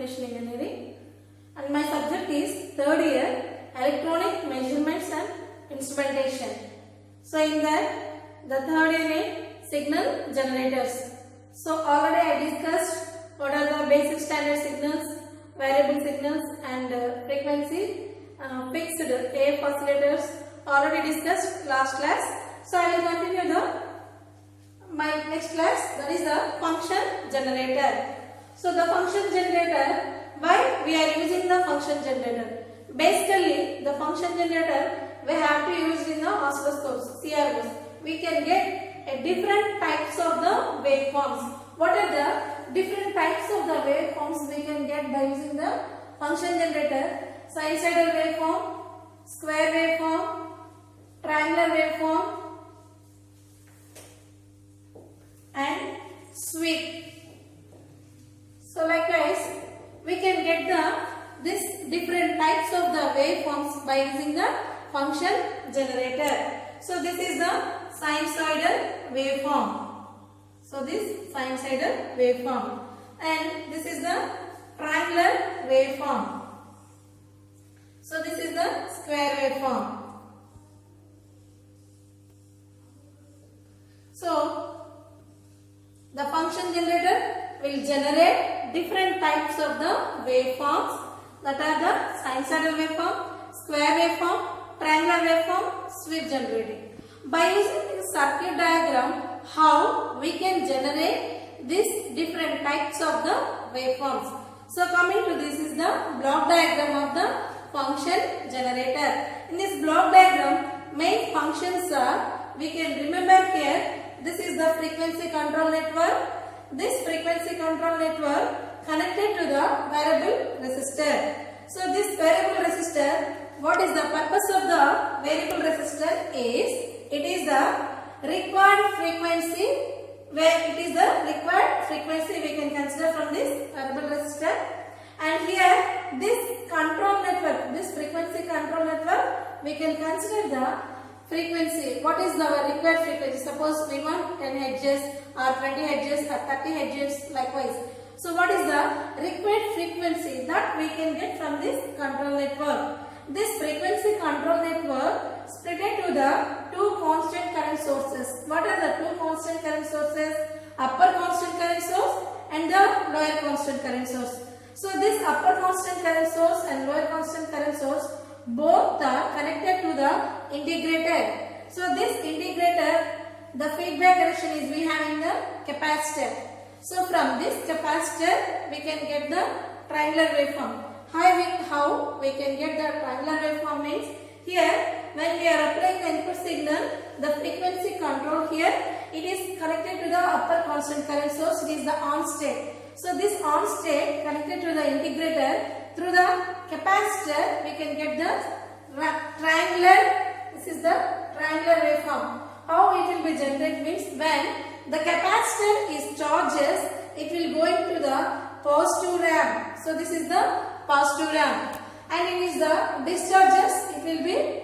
Communication Engineering, and my subject is third year Electronic Measurements and Instrumentation. So in that, the third year name Signal Generators. So already I discussed what are the basic standard signals, variable signals and frequency, fixed AF oscillators already discussed last class. So I will continue my next class, that is the function generator. So the function generator, why we are using the function generator? Basically the function generator we have to use in the oscilloscopes, CROs. We can get different types of the waveforms. What are the different types of the waveforms we can get by using the function generator? Sinusoidal waveform, square waveform, triangular waveform and sweep. So likewise we can get this different types of the waveforms by using the function generator. So this is the sinusoidal waveform. So this sinusoidal waveform, and this is the triangular waveform. So this is the square waveform. So the function generator will generate different types of the waveforms, that are the sinusoidal waveform, square waveform, triangular waveform, sweep generating. By using this circuit diagram, how we can generate these different types of the waveforms. So coming to this is the block diagram of the function generator. In this block diagram, main functions are, we can remember here, this is the frequency control network. This frequency control network connected to the variable resistor. So this variable resistor, what is the purpose of the variable resistor is, it is the required frequency, where it is the required frequency we can consider from this variable resistor. And here this control network, this frequency control network, we can consider the frequency. What is the required frequency? Suppose we want 10 Hz or 20 Hz or 30 Hz likewise. So what is the required frequency that we can get from this control network? This frequency control network split into the two constant current sources. What are the two constant current sources? Upper constant current source and the lower constant current source. So this upper constant current source and lower constant current source both are connected to the integrator. So this integrator, the feedback direction is we have in the capacitor. So from this capacitor we can get the triangular waveform. How we can get the triangular waveform means, here when we are applying the input signal, the frequency control here, it is connected to the upper constant current source, it is the on state. So this on state connected to the integrator, through the capacitor we can get the triangular, this is the triangular waveform. How it will be generated means, when the capacitor is charges, it will go into the positive ramp. So this is the positive ramp, and it is the discharges, it will be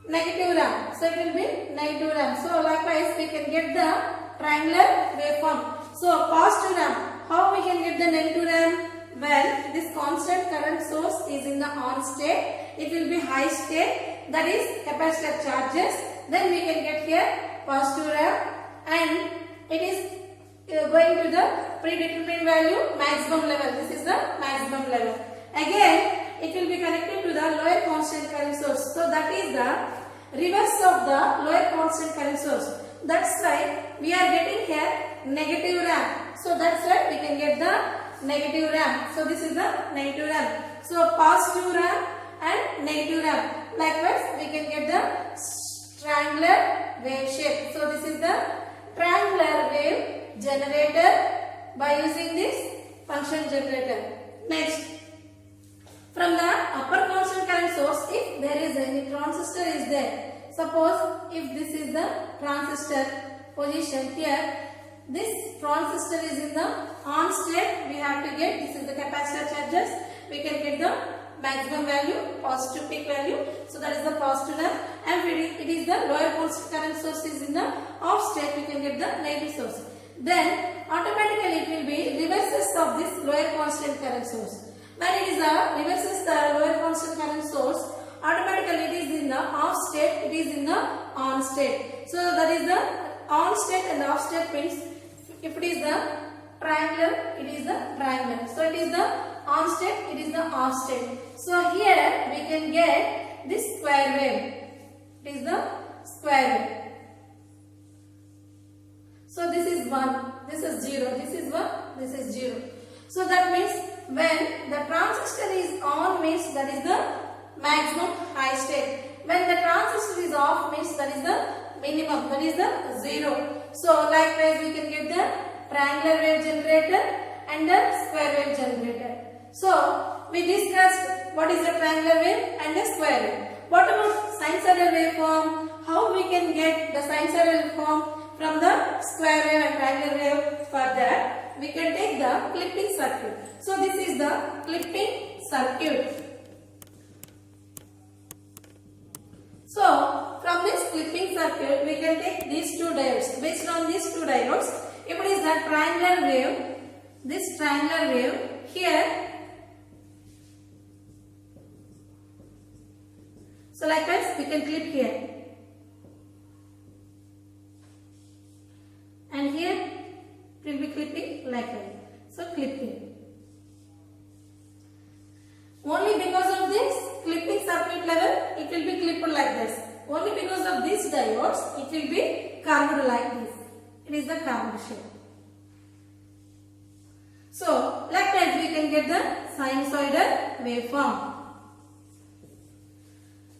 negative ramp. So it will be negative ramp. So likewise we can get the triangular waveform. So positive ramp, how we can get the negative ramp? When this constant current source is in the on state, it will be high state, that is capacitor charges, then we can get here positive ramp, and it is going to the predetermined value maximum level. This is the maximum level. Again it will be connected to the lower constant current source. So that is the reverse of the lower constant current source. That's why we are getting here negative ramp. So that's why we can get the negative ramp. So this is the negative ramp. So positive ramp and negative ramp. Likewise we can get the triangular wave shape. So this is the triangular wave generator by using this function generator. Next, from the upper constant current source, if there is any transistor is there, suppose if this is the transistor position here, this transistor is in the on state, we have to get, this is the capacitor charges, we can get the maximum value, positive peak value. So that is the positive ramp, and it is the lower constant current source is in the off state, we can get the negative source. then automatically it will be reverses of this lower constant current source. When it is the reverses the lower constant current source, automatically it is in the off state, it is in the on state. So that is the on state and off state means if it is the triangular, it is the triangular. So it is the on state, it is the off state. So here we can get this square wave. It is the square wave. So this is 1, this is 0, this is 1, this is 0. So that means when the transistor is on means that is the maximum high state. When the transistor is off means that is the minimum, that is the 0. So likewise we can get the triangular wave generator and the square wave generator. So we discussed what is the triangular wave and the square wave. What about sinusoidal waveform? How we can get the sinusoidal waveform from the square wave and triangular wave? For that we can take the clipping circuit. So this is the clipping circuit. So from this clipping circuit we can take these two diodes. Based on these two diodes, if it is the triangular wave, this triangular wave here. So likewise we can clip here. And here it will be clipping likewise. So clipping. Only because of this clipping circuit level it will be clipped like this. Only because of these diodes it will be curved like this. It is the curved shape. So likewise we can get the sinusoidal waveform.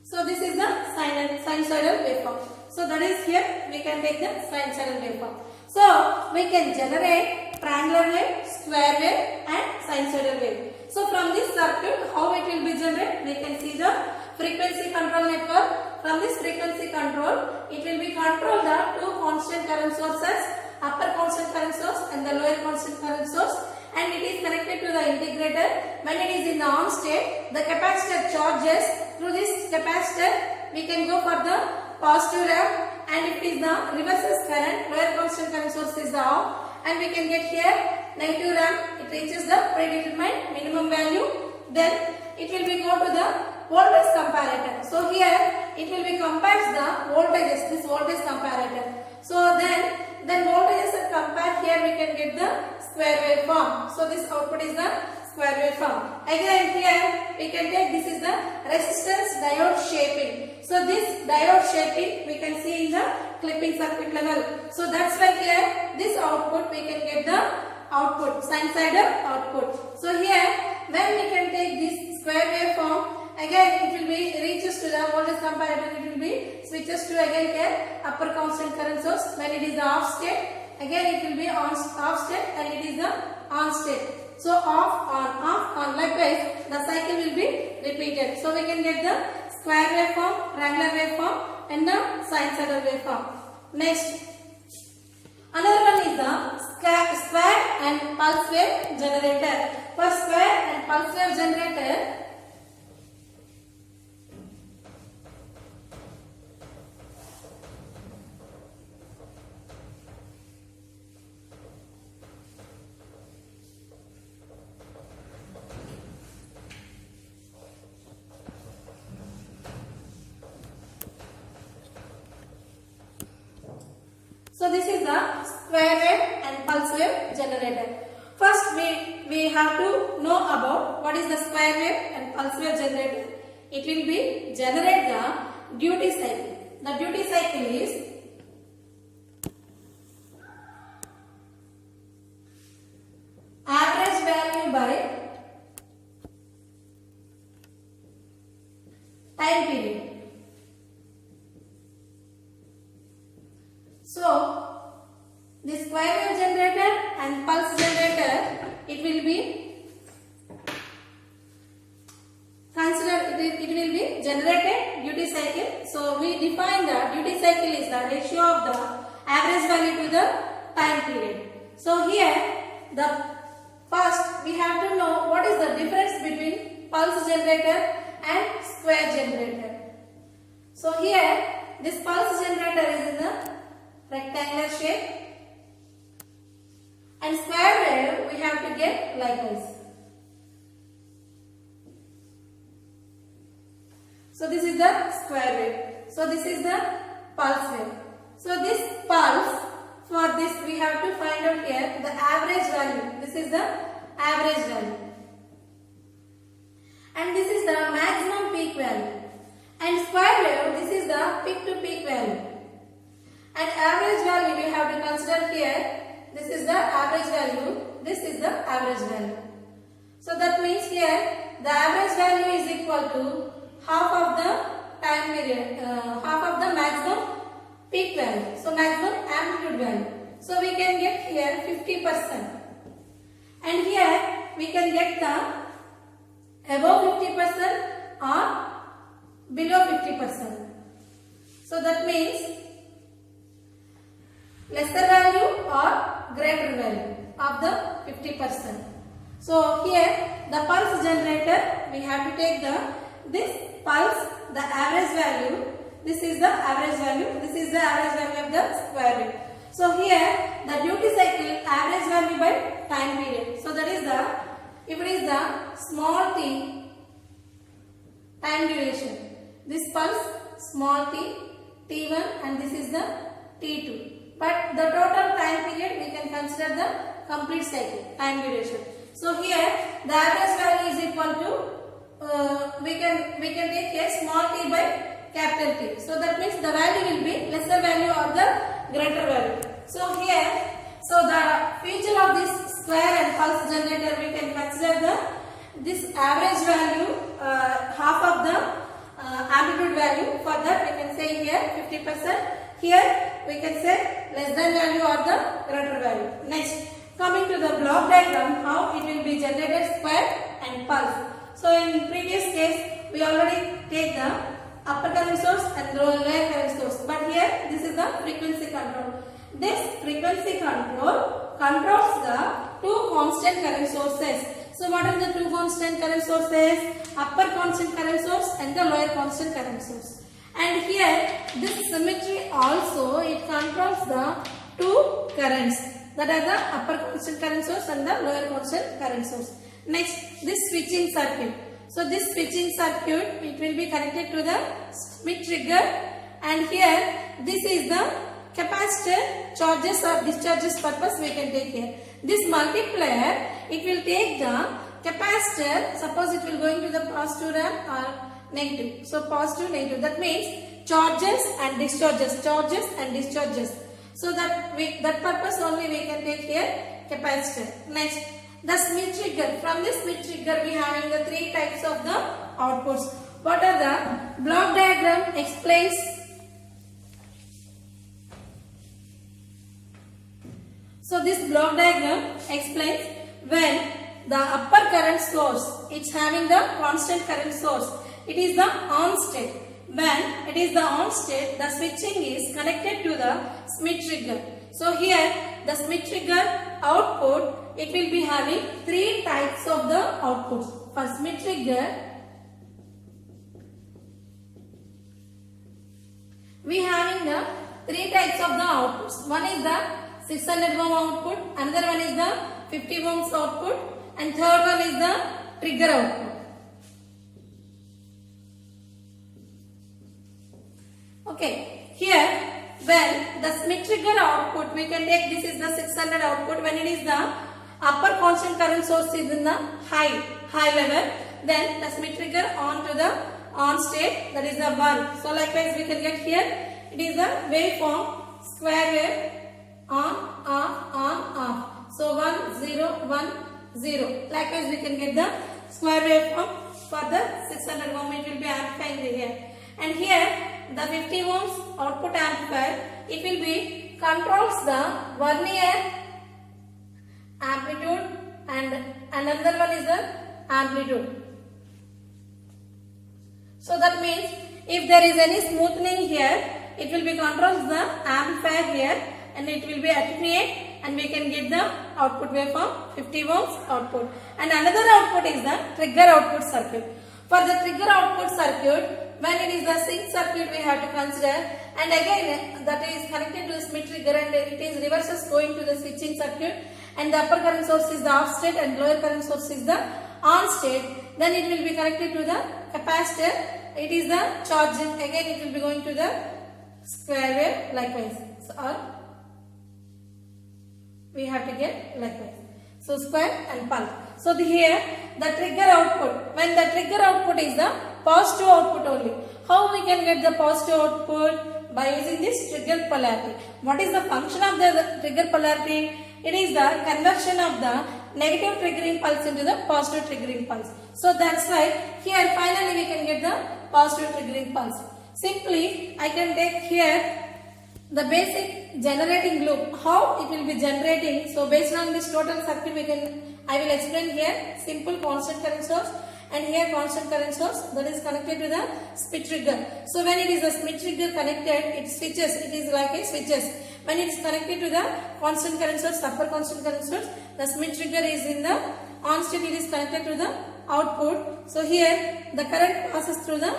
So this is the sinusoidal waveform. So that is here we can take the sinusoidal waveform. So we can generate triangular wave, square wave and sinusoidal wave. So from this circuit how it will be generated? We can see the frequency control network. From this frequency control it will be control the two constant current sources, upper constant current source and the lower constant current source, and it is connected to the integrator. When it is in the on state, the capacitor charges. Through this capacitor we can go for the positive ramp, and if it is the reverses current, lower constant current source is the off, and we can get here negative ramp. It reaches the predetermined minimum value. Then it will be go to the voltage comparator. So here it will be compares the voltages, this voltage comparator. So then voltages are compared. Here we can get the square waveform. So this output is the square waveform. Again here we can take this is the resistance diode shaping. So this diode shaping we can see in the clipping circuit level. So that's why here this output we can get the output, sinusoidal output. So here when we can take this square waveform, again it will be reaches to the voltage comparator, it will be switches to again here upper constant current source. When it is the off state, again it will be on off state, and it is the on state. So off on likewise the cycle will be repeated. So we can get the square waveform, triangular waveform and the sinusoidal waveform. Next, another one is the square and pulse wave generator. For square and pulse wave generator, so this is the square wave and pulse wave generator. First we have to know about what is the square wave and pulse wave generator. It will be generate the duty cycle. The duty cycle is average value by time period. So the square wave generator and pulse generator, it will be considered, it will be generated duty cycle. So we define the duty cycle is the ratio of the average value to the time period. So here the first we have to know what is the difference between pulse generator and square generator. So here this pulse generator is in the rectangular shape and square wave we have to get likewise. So this is the square wave. So this is the pulse wave. So this pulse, for this we have to find out here the average value. This is the average value. And this is the maximum peak value. And square wave, this is the peak to peak value. And average value we have to consider here. This is the average value. This is the average value. So that means here the average value is equal to half of the time period, half of the maximum peak value. So maximum amplitude value. So we can get here 50%. And here we can get the above 50% or below 50%. So that means lesser value or greater value of the 50%. So here the pulse generator, we have to take this pulse, the average value. This is the average value. This is the average value of the square wave. So here the duty cycle average value by time period. So that is if it is the small t time duration. This pulse small t, t1, and this is the t2. But the total time period we can consider the complete cycle time duration. So here the average value is equal to we can take here small t by capital T. So that means the value will be lesser value or the greater value. So here, so the feature of this square and pulse generator, we can consider this average value, half of the amplitude value. For that we can say here 50%. Here we can say less than value or the greater value. Next, coming to the block diagram, how it will be generated square and pulse. So in previous case, we already take the upper current source and lower current source. But here, this is the frequency control. This frequency control controls the two constant current sources. So what are the two constant current sources? Upper constant current source and the lower constant current source. And here, this symmetry also, it controls the two currents. That are the upper constant current source and the lower constant current source. Next, this switching circuit. So this switching circuit, it will be connected to the Schmitt trigger, and here this is the capacitor charges or discharges purpose we can take here. This multiplier, it will take the capacitor, suppose it will going to the positive ramp or negative. So positive, negative, that means charges and discharges, charges and discharges. So that purpose only we can take here capacitor. Next, the Schmitt trigger. From this Schmitt trigger we having the three types of the outputs. What are the block diagram explains? So this block diagram explains when the upper current source, it's having the constant current source. It is the on state. When it is the on state, the switching is connected to the Schmitt trigger. So here the Schmitt trigger output, it will be having three types of the outputs. For Schmitt trigger, we having the three types of the outputs. One is the 600 ohm output, another one is the 50 ohms output, and third one is the trigger output. Okay, here when the Schmitt trigger output, we can take this is the 600 output. When it is the upper constant current source is in the high level, then the Schmitt trigger on to the on state, that is the 1. So likewise we can get here, it is the waveform square wave on, off. So 1, 0, 1, 0. Likewise we can get the square waveform for the 600 ohm, it will be amplifying here. And here the 50 ohms output amplifier, it will be controls the vernier amplitude and another one is the amplitude. So that means if there is any smoothing here, it will be controls the amplifier here and it will be attenuate and we can get the output waveform 50 ohms output. And another output is the trigger output circuit. For the trigger output circuit, when it is the sync circuit we have to consider, and again that is connected to the Schmitt trigger and it is reverses going to the switching circuit, and the upper current source is the off state and lower current source is the on state, then it will be connected to the capacitor. It is the charging. Again it will be going to the square wave likewise. So, or we have to get likewise. So square and pulse. So here the trigger output. When the trigger output is the positive output only. How we can get the positive output? By using this trigger polarity. What is the function of the trigger polarity? It is the conversion of the negative triggering pulse into the positive triggering pulse. So that's why here finally we can get the positive triggering pulse. Simply I can take here the basic generating loop, how it will be generating. So based on this total circuit I will explain here simple constant current source and here constant current source that is connected to the Schmitt trigger. So when it is a Schmitt trigger connected, it switches, it is like a switches. When it is connected to the constant current source, upper constant current source, the Schmitt trigger is in the on state, it is connected to the output. So here the current passes through the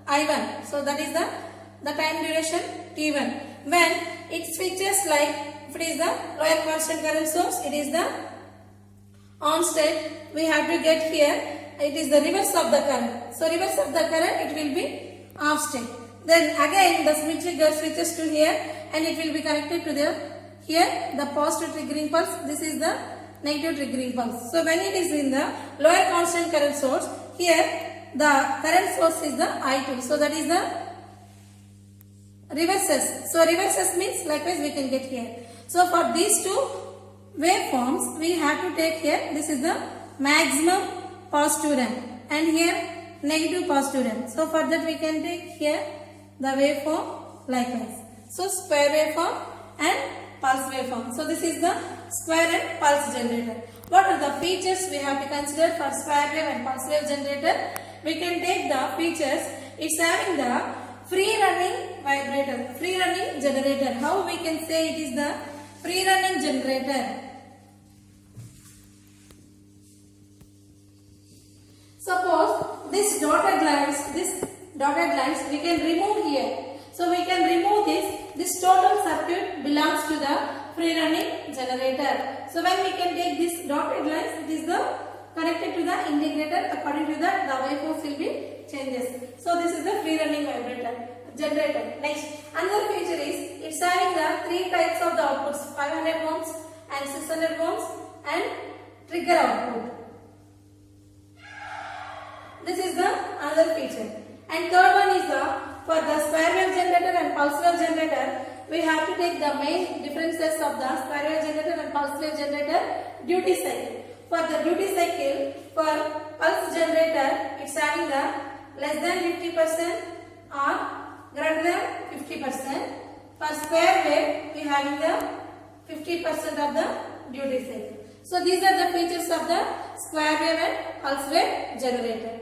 I1. So that is the time duration T1. When it switches, like if it is the lower constant current source, it is the on state, we have to get here, it is the reverse of the current. So reverse of the current, it will be off state. Then again the Schmitt trigger switches to here and it will be connected to the here the positive triggering pulse. This is the negative triggering pulse. So when it is in the lower constant current source, here the current source is the I2. So that is the reverses. So reverses means likewise we can get here. So for these two waveforms we have to take here, this is the maximum positive ramp and here negative positive ramp. So for that we can take here the waveform likewise. So square waveform and pulse waveform. So this is the square and pulse generator. What are the features we have to consider for square wave and pulse wave generator? We can take the features. It's having the free running vibrator, free running generator. How we can say it is the free running generator? Suppose this dotted lines we can remove here. So we can remove this total circuit belongs to the free running generator. So when we can take this dotted lines, it is the connected to the integrator. According to that, the waveforms will be changes. So this is the free running generator. Next, another feature is it's having the three types of the outputs: 500 ohms and 600 ohms and trigger output. This is the another feature. And third one is for the square wave generator and pulse wave generator, we have to take the main differences of the square wave generator and pulse wave generator duty cycle. For the duty cycle, for pulse generator, it's having the less than 50% or greater than 50%. For square wave, we having the 50% of the duty cycle. So these are the features of the square wave and pulse wave generator.